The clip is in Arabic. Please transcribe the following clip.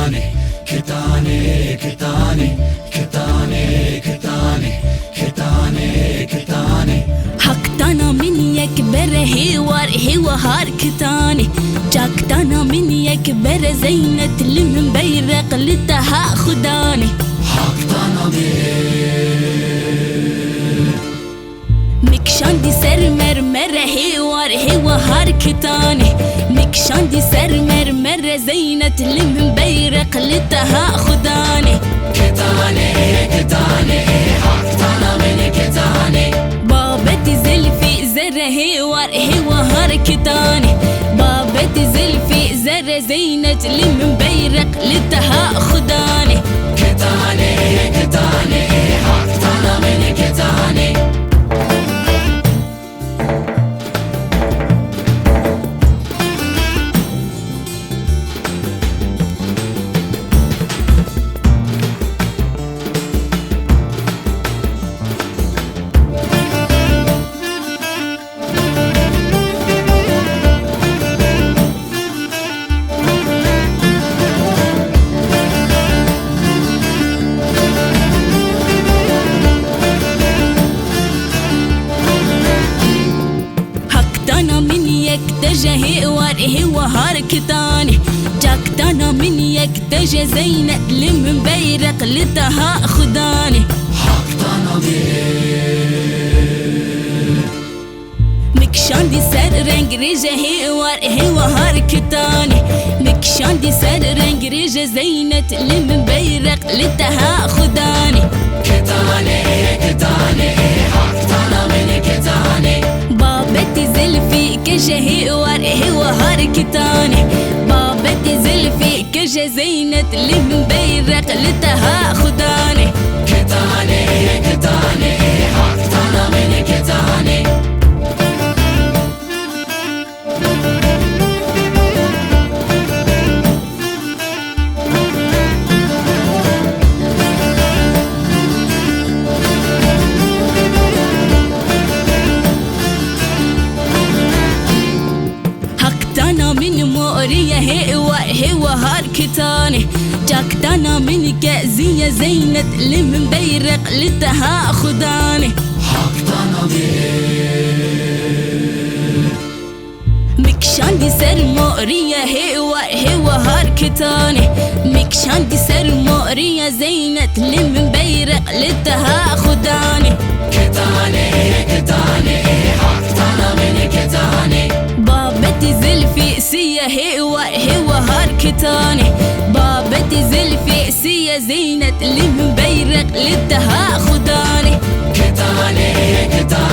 كتاني كتاني كتاني كتاني كتاني كتاني كتاني حقتنا من يكبر هو هار كتاني جاكتنا من يكبر زينة المبيرق لتها خداني حقتنا مكشاندي سر مرمر هو هار كتاني مكشاندي سر مرمر زينة المبيرق لتها خداني كتاني كتاني حقتنا من كتاني بابتي زلفي زر هو هار كتاني بابتي زلفي زر زينة المبيرق لتها خداني كتاني كتاني حقتنا من كتاني هو هار كتاني جاكتنا من يكتج زينة المبيرق لتها خداني حقتنا مكشاندي سر رنج رجه هو هار كتاني مكشاندي سر رنج رجه زينة المبيرق لتها خداني كتاني كتاني حقتنا من كتاني بابتي زلفي كجه هو هار كتاني بابتي زلفي كجه زينة المبيرق لتها خداني كتاني كتاني حقتنا من كتاني من مورية هو هار كتاني جاكتنا من كأزية زينة المبيرق لتها خداني حقتنا مكشاندي سر مورية هو هار كتاني مكشاندي سر مورية زينة المبيرق لتها خداني كتاني كتاني حقتنا من كتاني بابتي زلفي سيا هو هار كتاني بابتي زلفي سيا زينة المبيرق لتها خداني كتاني كتاني